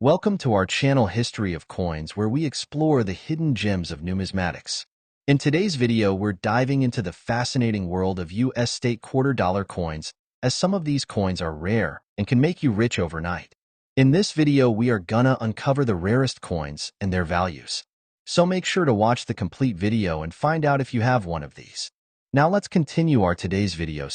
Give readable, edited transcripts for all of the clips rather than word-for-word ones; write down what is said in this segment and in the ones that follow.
Welcome to our channel History of Coins, where we explore the hidden gems of numismatics. In today's video, we're diving into the fascinating world of U.S. state quarter dollar coins, as some of these coins are rare and can make you rich overnight. In this video, we are gonna uncover the rarest coins and their values. So make sure to watch the complete video and find out if you have one of these. Now let's continue our today's video.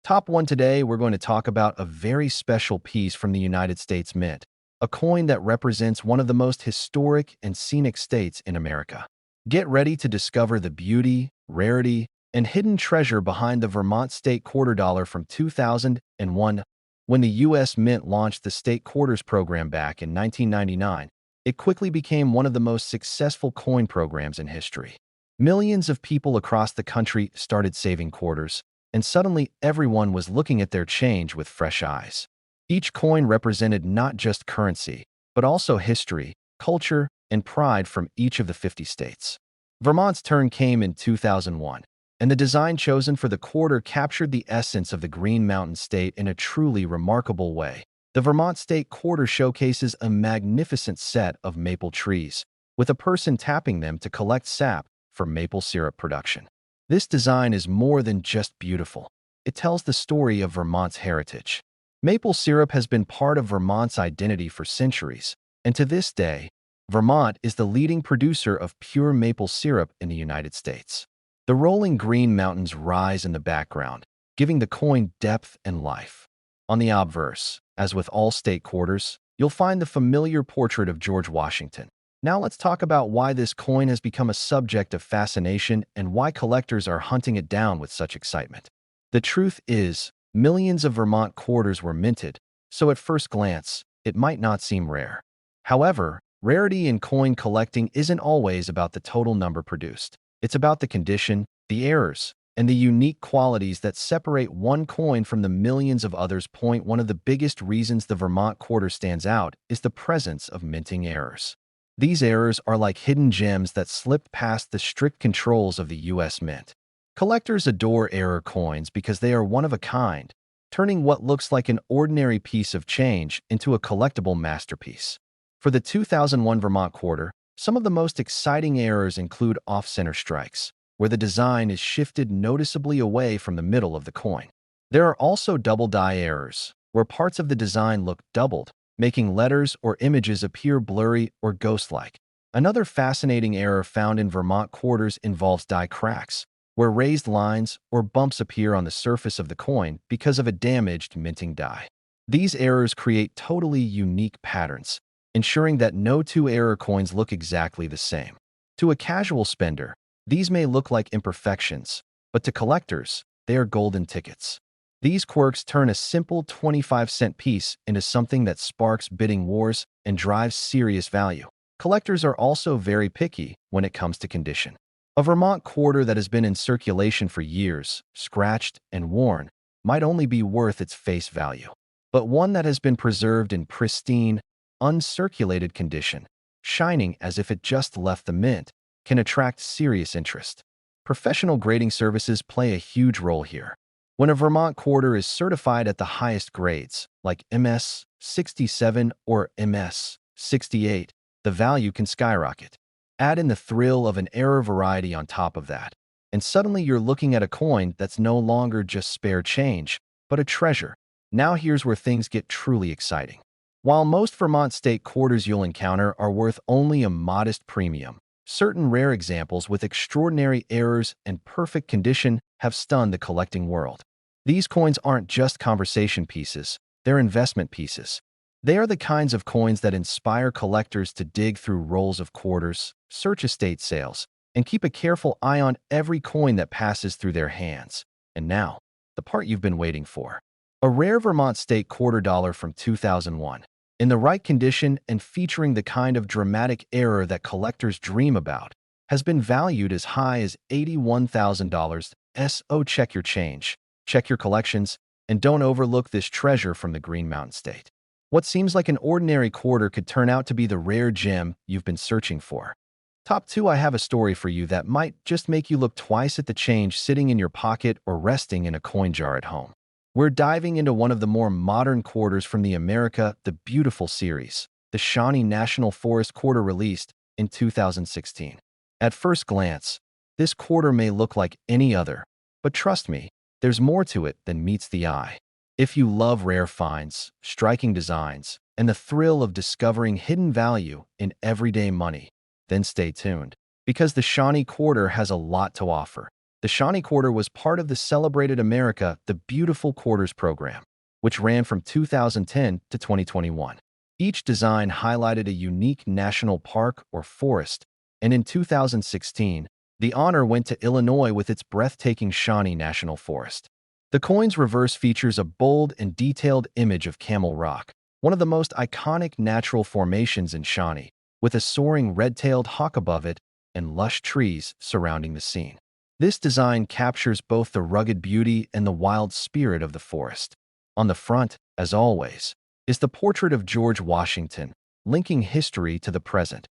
Top 1 today, we're going to talk about a very special piece from the United States Mint, a coin that represents one of the most historic and scenic states in America. Get ready to discover the beauty, rarity, and hidden treasure behind the Vermont state quarter dollar from 2001. When the U.S. Mint launched the state quarters program back in 1999, it quickly became one of the most successful coin programs in history. Millions of people across the country started saving quarters, and suddenly everyone was looking at their change with fresh eyes. Each coin represented not just currency, but also history, culture, and pride from each of the 50 states. Vermont's turn came in 2001, and the design chosen for the quarter captured the essence of the Green Mountain State in a truly remarkable way. The Vermont State Quarter showcases a magnificent set of maple trees, with a person tapping them to collect sap for maple syrup production. This design is more than just beautiful. It tells the story of Vermont's heritage. Maple syrup has been part of Vermont's identity for centuries, and to this day, Vermont is the leading producer of pure maple syrup in the United States. The rolling Green Mountains rise in the background, giving the coin depth and life. On the obverse, as with all state quarters, you'll find the familiar portrait of George Washington. Now let's talk about why this coin has become a subject of fascination and why collectors are hunting it down with such excitement. The truth is, millions of Vermont quarters were minted, so at first glance, it might not seem rare. However, rarity in coin collecting isn't always about the total number produced. It's about the condition, the errors, and the unique qualities that separate one coin from the millions of others. One of the biggest reasons the Vermont quarter stands out is the presence of minting errors. These errors are like hidden gems that slipped past the strict controls of the U.S. Mint. Collectors adore error coins because they are one of a kind, turning what looks like an ordinary piece of change into a collectible masterpiece. For the 2001 Vermont quarter, some of the most exciting errors include off-center strikes, where the design is shifted noticeably away from the middle of the coin. There are also double die errors, where parts of the design look doubled, making letters or images appear blurry or ghost-like. Another fascinating error found in Vermont quarters involves die cracks, where raised lines or bumps appear on the surface of the coin because of a damaged minting die. These errors create totally unique patterns, ensuring that no two error coins look exactly the same. To a casual spender, these may look like imperfections, but to collectors, they are golden tickets. These quirks turn a simple 25-cent piece into something that sparks bidding wars and drives serious value. Collectors are also very picky when it comes to condition. A Vermont quarter that has been in circulation for years, scratched and worn, might only be worth its face value. But one that has been preserved in pristine, uncirculated condition, shining as if it just left the mint, can attract serious interest. Professional grading services play a huge role here. When a Vermont quarter is certified at the highest grades, like MS 67 or MS 68, the value can skyrocket. Add in the thrill of an error variety on top of that, and suddenly you're looking at a coin that's no longer just spare change, but a treasure. Now here's where things get truly exciting. While most Vermont state quarters you'll encounter are worth only a modest premium, certain rare examples with extraordinary errors and perfect condition have stunned the collecting world. These coins aren't just conversation pieces, they're investment pieces. They are the kinds of coins that inspire collectors to dig through rolls of quarters, search estate sales, and keep a careful eye on every coin that passes through their hands. And now, the part you've been waiting for. A rare Vermont state quarter dollar from 2001. In the right condition and featuring the kind of dramatic error that collectors dream about, has been valued as high as $81,000. So check your change, check your collections, and don't overlook this treasure from the Green Mountain State. What seems like an ordinary quarter could turn out to be the rare gem you've been searching for. Top 2, I have a story for you that might just make you look twice at the change sitting in your pocket or resting in a coin jar at home. We're diving into one of the more modern quarters from the America the Beautiful series, the Shawnee National Forest quarter released in 2016. At first glance, this quarter may look like any other, but trust me, there's more to it than meets the eye. If you love rare finds, striking designs, and the thrill of discovering hidden value in everyday money, then stay tuned, because the Shawnee Quarter has a lot to offer. The Shawnee Quarter was part of the celebrated America the Beautiful Quarters program, which ran from 2010 to 2021. Each design highlighted a unique national park or forest, and in 2016, the honor went to Illinois with its breathtaking Shawnee National Forest. The coin's reverse features a bold and detailed image of Camel Rock, one of the most iconic natural formations in Shawnee, with a soaring red-tailed hawk above it and lush trees surrounding the scene. This design captures both the rugged beauty and the wild spirit of the forest. On the front, as always, is the portrait of George Washington, linking history to the present.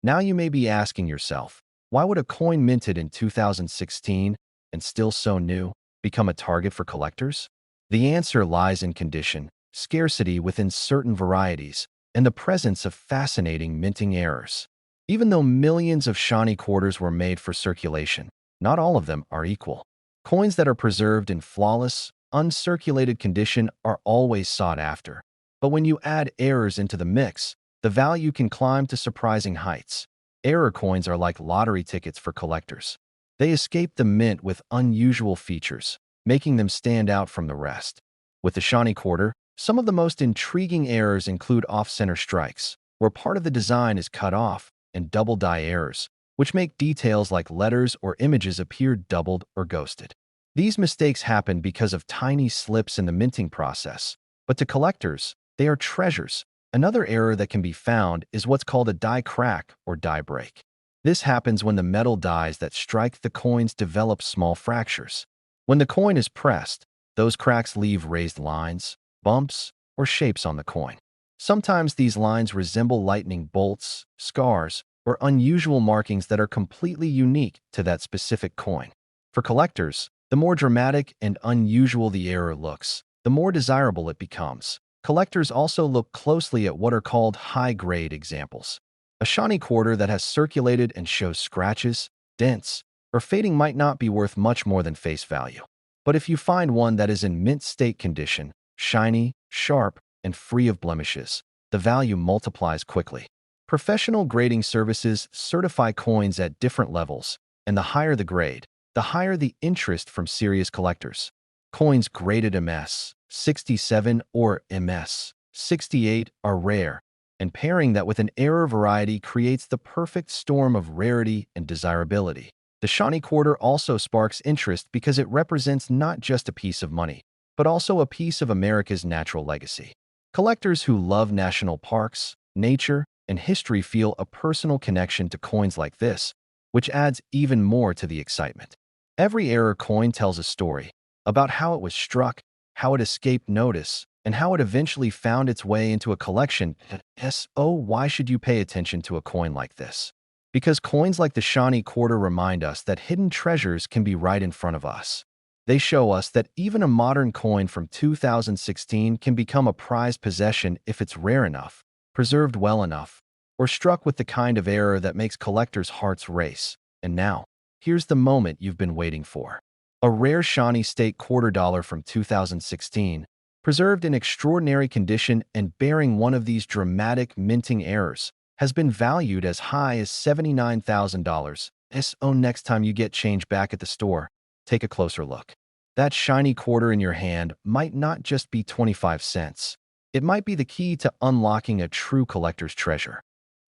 Now you may be asking yourself, why would a coin minted in 2016 and still so new become a target for collectors? The answer lies in condition, scarcity within certain varieties, and the presence of fascinating minting errors. Even though millions of Shawnee quarters were made for circulation, not all of them are equal. Coins that are preserved in flawless, uncirculated condition are always sought after. But when you add errors into the mix, the value can climb to surprising heights. Error coins are like lottery tickets for collectors. They escape the mint with unusual features, making them stand out from the rest. With the Shawnee Quarter, some of the most intriguing errors include off-center strikes, where part of the design is cut off, and double-die errors, which make details like letters or images appear doubled or ghosted. These mistakes happen because of tiny slips in the minting process, but to collectors, they are treasures. Another error that can be found is what's called a die crack or die break. This happens when the metal dies that strike the coins develop small fractures. When the coin is pressed, those cracks leave raised lines, bumps, or shapes on the coin. Sometimes these lines resemble lightning bolts, scars, or unusual markings that are completely unique to that specific coin. For collectors, the more dramatic and unusual the error looks, the more desirable it becomes. Collectors also look closely at what are called high-grade examples. A Shawnee quarter that has circulated and shows scratches, dents, or fading might not be worth much more than face value. But if you find one that is in mint state condition, shiny, sharp, and free of blemishes, the value multiplies quickly. Professional grading services certify coins at different levels, and the higher the grade, the higher the interest from serious collectors. Coins graded MS 67 or MS 68 are rare, and pairing that with an error variety creates the perfect storm of rarity and desirability. The Shawnee Quarter also sparks interest because it represents not just a piece of money, but also a piece of America's natural legacy. Collectors who love national parks, nature, and history feel a personal connection to coins like this, which adds even more to the excitement. Every error coin tells a story about how it was struck, how it escaped notice, and how it eventually found its way into a collection. So why should you pay attention to a coin like this? Because coins like the Shawnee Quarter remind us that hidden treasures can be right in front of us. They show us that even a modern coin from 2016 can become a prized possession if it's rare enough, preserved well enough, or struck with the kind of error that makes collectors' hearts race. And now, here's the moment you've been waiting for. A rare Shawnee State quarter dollar from 2016, preserved in extraordinary condition and bearing one of these dramatic minting errors, has been valued as high as $79,000. So next time you get change back at the store, take a closer look. That shiny quarter in your hand might not just be 25 cents. It might be the key to unlocking a true collector's treasure.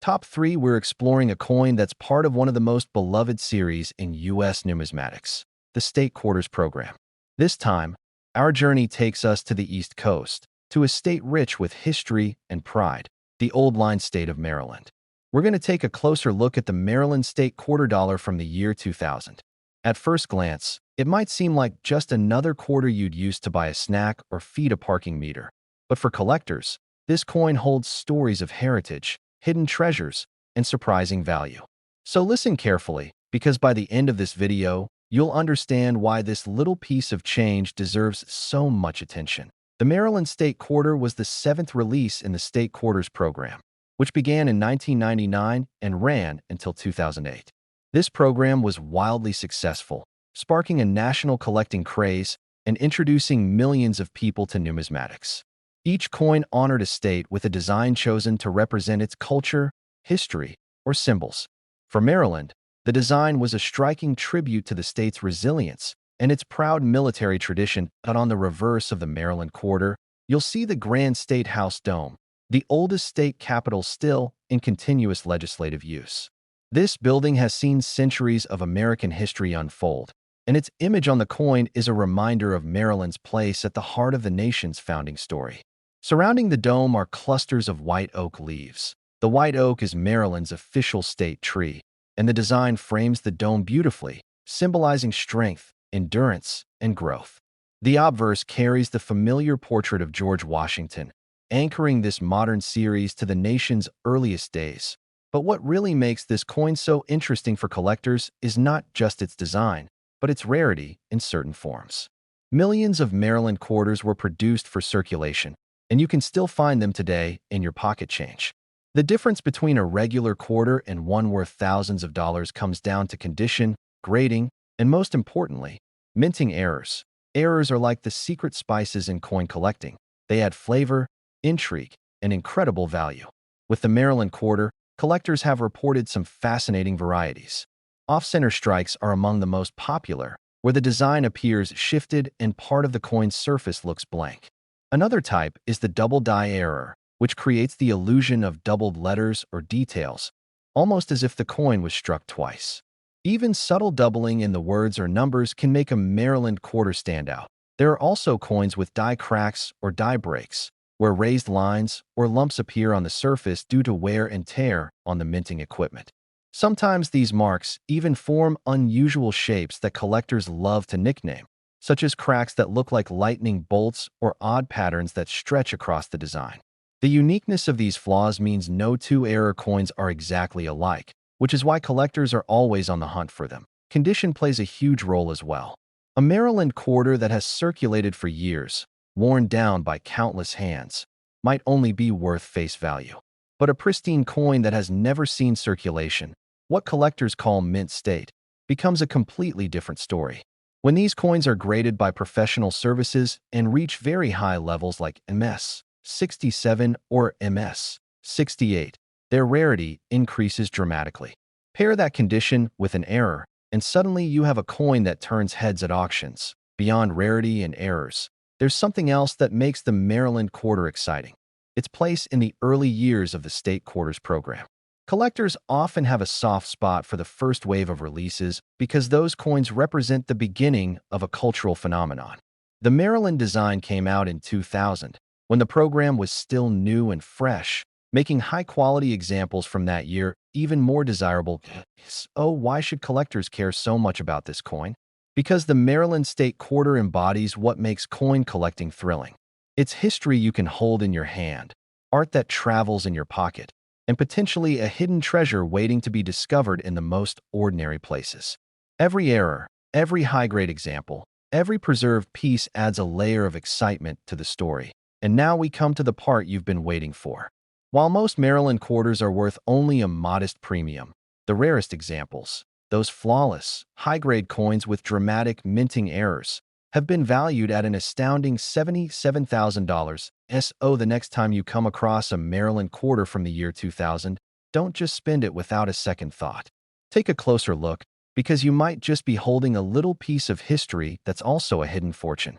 Top 3, we're exploring a coin that's part of one of the most beloved series in U.S. numismatics, the State Quarters program. This time, our journey takes us to the East Coast, to a state rich with history and pride, the old line state of Maryland. We're going to take a closer look at the Maryland State quarter dollar from the year 2000. At first glance, it might seem like just another quarter you'd use to buy a snack or feed a parking meter. But for collectors, this coin holds stories of heritage, hidden treasures, and surprising value. So listen carefully, because by the end of this video, you'll understand why this little piece of change deserves so much attention. The Maryland State Quarter was the 7th release in the State Quarters program. which began in 1999 and ran until 2008. This program was wildly successful, sparking a national collecting craze and introducing millions of people to numismatics. Each coin honored a state with a design chosen to represent its culture, history, or symbols. For Maryland, the design was a striking tribute to the state's resilience and its proud military tradition. But on the reverse of the Maryland Quarter, you'll see the Grand State House Dome, the oldest state capitol still in continuous legislative use. This building has seen centuries of American history unfold, and its image on the coin is a reminder of Maryland's place at the heart of the nation's founding story. Surrounding the dome are clusters of white oak leaves. The white oak is Maryland's official state tree, and the design frames the dome beautifully, symbolizing strength, endurance, and growth. The obverse carries the familiar portrait of George Washington, anchoring this modern series to the nation's earliest days. But what really makes this coin so interesting for collectors is not just its design, but its rarity in certain forms. Millions of Maryland quarters were produced for circulation, and you can still find them today in your pocket change. The difference between a regular quarter and one worth thousands of dollars comes down to condition, grading, and most importantly, minting errors. Errors are like the secret spices in coin collecting. They add flavor, intrigue, and incredible value. With the Maryland Quarter, collectors have reported some fascinating varieties. Off-center strikes are among the most popular, where the design appears shifted and part of the coin's surface looks blank. Another type is the double die error, which creates the illusion of doubled letters or details, almost as if the coin was struck twice. Even subtle doubling in the words or numbers can make a Maryland Quarter stand out. There are also coins with die cracks or die breaks, where raised lines or lumps appear on the surface due to wear and tear on the minting equipment. Sometimes these marks even form unusual shapes that collectors love to nickname, such as cracks that look like lightning bolts or odd patterns that stretch across the design. The uniqueness of these flaws means no two error coins are exactly alike, which is why collectors are always on the hunt for them. Condition plays a huge role as well. A Maryland Quarter that has circulated for years, worn down by countless hands, might only be worth face value. But a pristine coin that has never seen circulation, what collectors call mint state, becomes a completely different story. When these coins are graded by professional services and reach very high levels like MS 67 or MS 68, their rarity increases dramatically. Pair that condition with an error, and suddenly you have a coin that turns heads at auctions. Beyond rarity and errors, there's something else that makes the Maryland Quarter exciting: its place in the early years of the state quarters program. Collectors often have a soft spot for the first wave of releases because those coins represent the beginning of a cultural phenomenon. The Maryland design came out in 2000, when the program was still new and fresh, making high-quality examples from that year even more desirable. So why should collectors care so much about this coin? Because the Maryland State Quarter embodies what makes coin collecting thrilling. It's history you can hold in your hand, art that travels in your pocket, and potentially a hidden treasure waiting to be discovered in the most ordinary places. Every error, every high-grade example, every preserved piece adds a layer of excitement to the story. And now we come to the part you've been waiting for. While most Maryland quarters are worth only a modest premium, the rarest examples, those flawless, high-grade coins with dramatic minting errors, have been valued at an astounding $77,000. So the next time you come across a Maryland Quarter from the year 2000, don't just spend it without a second thought. Take a closer look, because you might just be holding a little piece of history that's also a hidden fortune.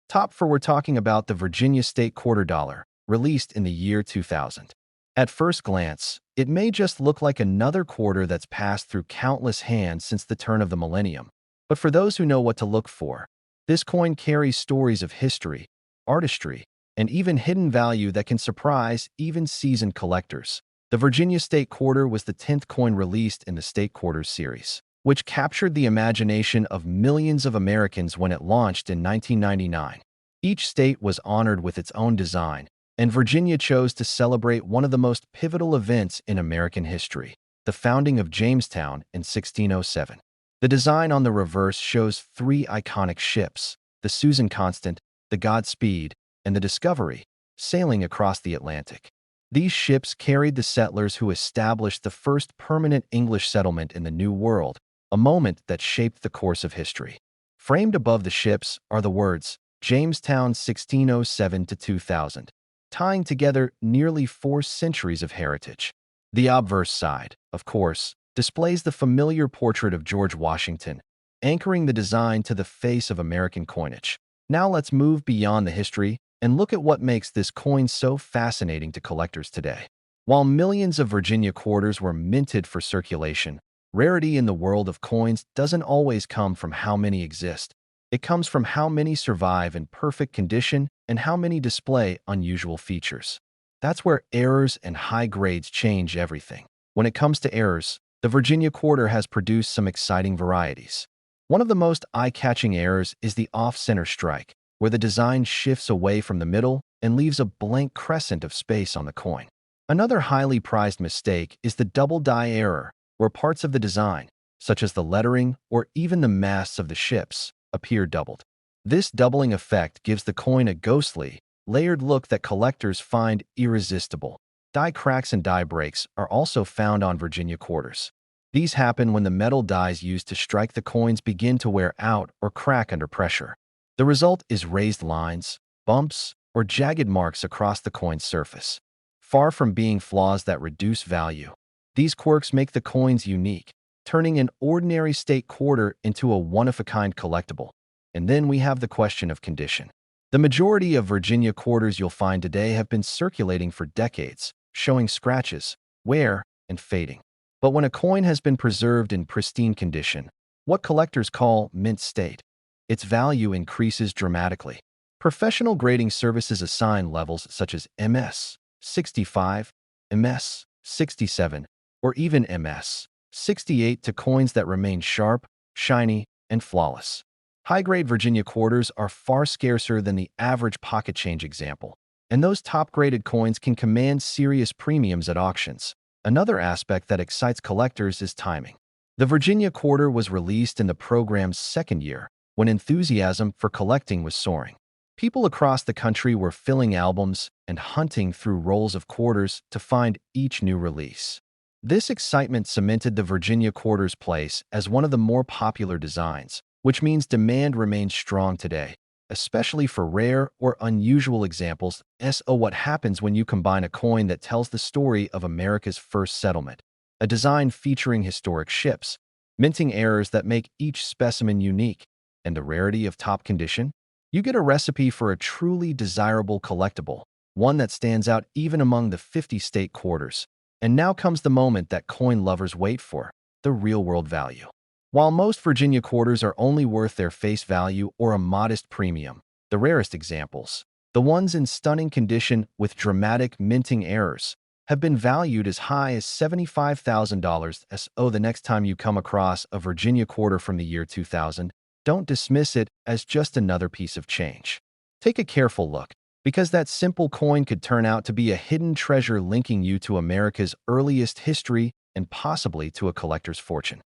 Top 4, we're talking about the Virginia State Quarter Dollar, released in the year 2000. At first glance, it may just look like another quarter that's passed through countless hands since the turn of the millennium. But for those who know what to look for, this coin carries stories of history, artistry, and even hidden value that can surprise even seasoned collectors. The Virginia State Quarter was the 10th coin released in the State Quarters series, which captured the imagination of millions of Americans when it launched in 1999. Each state was honored with its own design, and Virginia chose to celebrate one of the most pivotal events in American history, the founding of Jamestown in 1607. The design on the reverse shows 3 iconic ships, the Susan Constant, the Godspeed, and the Discovery, sailing across the Atlantic. These ships carried the settlers who established the first permanent English settlement in the New World, a moment that shaped the course of history. Framed above the ships are the words, Jamestown 1607 to 2000, tying together nearly 4 centuries of heritage. The obverse side, of course, displays the familiar portrait of George Washington, anchoring the design to the face of American coinage. Now let's move beyond the history and look at what makes this coin so fascinating to collectors today. While millions of Virginia quarters were minted for circulation, rarity in the world of coins doesn't always come from how many exist. It comes from how many survive in perfect condition and how many display unusual features. That's where errors and high grades change everything. When it comes to errors, the Virginia quarter has produced some exciting varieties. One of the most eye-catching errors is the off-center strike, where the design shifts away from the middle and leaves a blank crescent of space on the coin. Another highly prized mistake is the double die error, where parts of the design, such as the lettering or even the masts of the ships, appear doubled. This doubling effect gives the coin a ghostly, layered look that collectors find irresistible. Die cracks and die breaks are also found on Virginia quarters. These happen when the metal dies used to strike the coins begin to wear out or crack under pressure. The result is raised lines, bumps, or jagged marks across the coin's surface. Far from being flaws that reduce value, these quirks make the coins unique, turning an ordinary state quarter into a one-of-a-kind collectible. And then we have the question of condition. The majority of Virginia quarters you'll find today have been circulating for decades, showing scratches, wear, and fading. But when a coin has been preserved in pristine condition, what collectors call mint state, its value increases dramatically. Professional grading services assign levels such as MS 65, MS 67, or even MS 68 to coins that remain sharp, shiny, and flawless. High-grade Virginia quarters are far scarcer than the average pocket change example, and those top-graded coins can command serious premiums at auctions. Another aspect that excites collectors is timing. The Virginia quarter was released in the program's second year, when enthusiasm for collecting was soaring. People across the country were filling albums and hunting through rolls of quarters to find each new release. This excitement cemented the Virginia quarter's place as one of the more popular designs, which means demand remains strong today, especially for rare or unusual examples. What happens when you combine a coin that tells the story of America's first settlement, a design featuring historic ships, minting errors that make each specimen unique, and the rarity of top condition? You get a recipe for a truly desirable collectible, one that stands out even among the 50 state quarters. And now comes the moment that coin lovers wait for, the real-world value. While most Virginia quarters are only worth their face value or a modest premium, the rarest examples, the ones in stunning condition with dramatic minting errors, have been valued as high as $75,000. The next time you come across a Virginia quarter from the year 2000, don't dismiss it as just another piece of change. Take a careful look, because that simple coin could turn out to be a hidden treasure linking you to America's earliest history and possibly to a collector's fortune.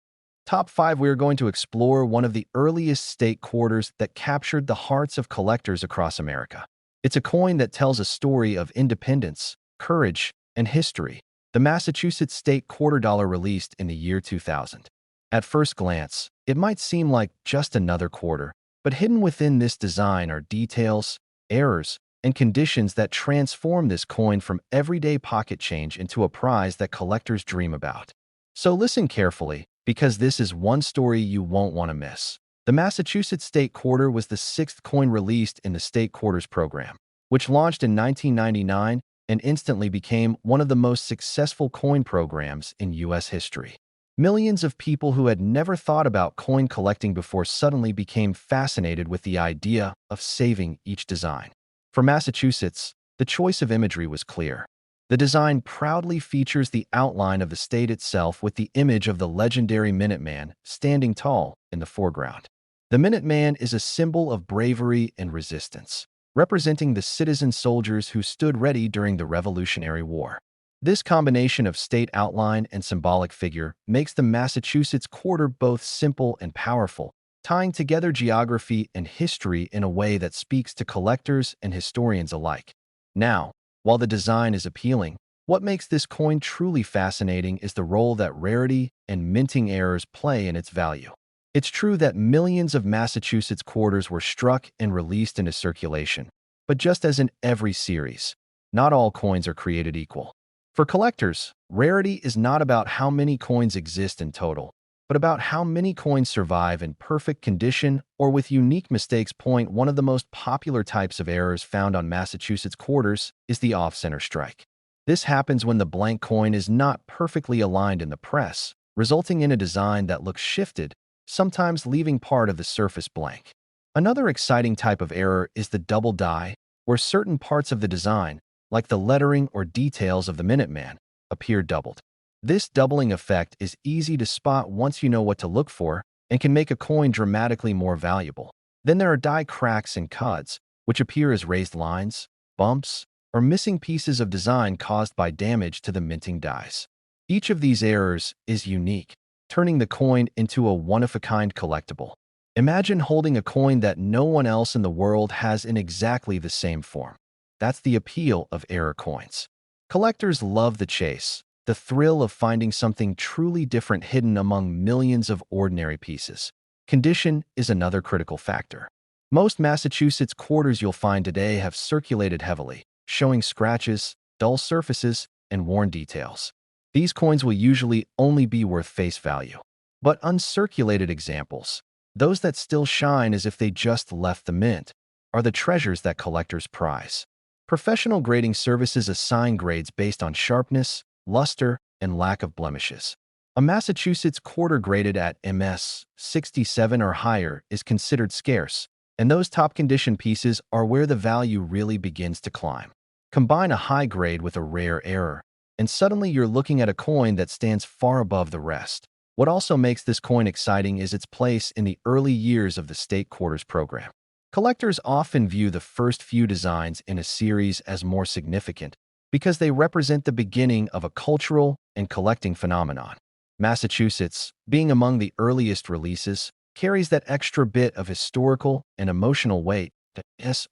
Top 5. We are going to explore one of the earliest state quarters that captured the hearts of collectors across America. It's a coin that tells a story of independence, courage, and history, the Massachusetts state quarter dollar released in the year 2000. At first glance, it might seem like just another quarter, but hidden within this design are details, errors, and conditions that transform this coin from everyday pocket change into a prize that collectors dream about. So listen carefully, because this is one story you won't want to miss. The Massachusetts state quarter was the 6th coin released in the state quarters program, which launched in 1999 and instantly became one of the most successful coin programs in U.S. history. Millions of people who had never thought about coin collecting before suddenly became fascinated with the idea of saving each design. For Massachusetts, the choice of imagery was clear. The design proudly features the outline of the state itself with the image of the legendary Minuteman standing tall in the foreground. The Minuteman is a symbol of bravery and resistance, representing the citizen soldiers who stood ready during the Revolutionary War. This combination of state outline and symbolic figure makes the Massachusetts quarter both simple and powerful, tying together geography and history in a way that speaks to collectors and historians alike. Now, while the design is appealing, What makes this coin truly fascinating is the role that rarity and minting errors play in its value. It's true that millions of Massachusetts quarters were struck and released into circulation, but just as in every series, not all coins are created equal. For collectors, rarity is not about how many coins exist in total, but about how many coins survive in perfect condition or with unique mistakes. One of the most popular types of errors found on Massachusetts quarters is the off-center strike. This happens when the blank coin is not perfectly aligned in the press, resulting in a design that looks shifted, sometimes leaving part of the surface blank. Another exciting type of error is the double die, where certain parts of the design, like the lettering or details of the Minuteman, appear doubled. This doubling effect is easy to spot once you know what to look for and can make a coin dramatically more valuable. Then there are die cracks and cuts, which appear as raised lines, bumps, or missing pieces of design caused by damage to the minting dies. Each of these errors is unique, turning the coin into a one-of-a-kind collectible. Imagine holding a coin that no one else in the world has in exactly the same form. That's the appeal of error coins. Collectors love the chase, the thrill of finding something truly different hidden among millions of ordinary pieces. Condition is another critical factor. Most Massachusetts quarters you'll find today have circulated heavily, showing scratches, dull surfaces, and worn details. These coins will usually only be worth face value. But uncirculated examples, those that still shine as if they just left the mint, are the treasures that collectors prize. Professional grading services assign grades based on sharpness, luster, and lack of blemishes. A Massachusetts quarter graded at MS 67 or higher is considered scarce, and those top-condition pieces are where the value really begins to climb. Combine a high grade with a rare error, and suddenly you're looking at a coin that stands far above the rest. What also makes this coin exciting is its place in the early years of the state quarters program. Collectors often view the first few designs in a series as more significant because they represent the beginning of a cultural and collecting phenomenon. Massachusetts, being among the earliest releases, carries that extra bit of historical and emotional weight.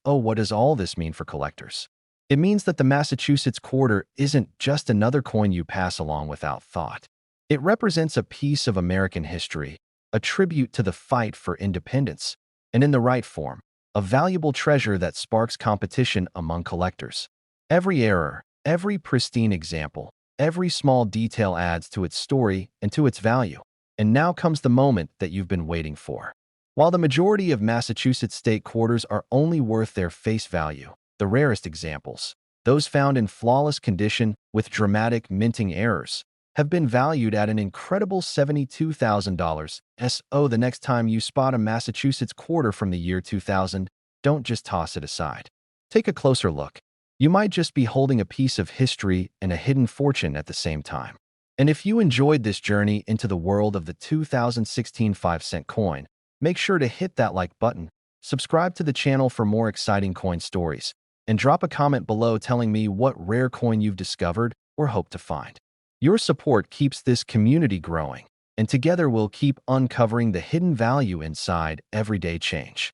What does all this mean for collectors? It means that the Massachusetts quarter isn't just another coin you pass along without thought. It represents a piece of American history, a tribute to the fight for independence, and in the right form, a valuable treasure that sparks competition among collectors. Every error, every pristine example, every small detail adds to its story and to its value. And now comes the moment that you've been waiting for. While the majority of Massachusetts state quarters are only worth their face value, the rarest examples, those found in flawless condition with dramatic minting errors, have been valued at an incredible $72,000. The next time you spot a Massachusetts quarter from the year 2000, don't just toss it aside. Take a closer look. You might just be holding a piece of history and a hidden fortune at the same time. And if you enjoyed this journey into the world of the 2016 5-cent coin, make sure to hit that like button, subscribe to the channel for more exciting coin stories, and drop a comment below telling me what rare coin you've discovered or hope to find. Your support keeps this community growing, and together we'll keep uncovering the hidden value inside everyday change.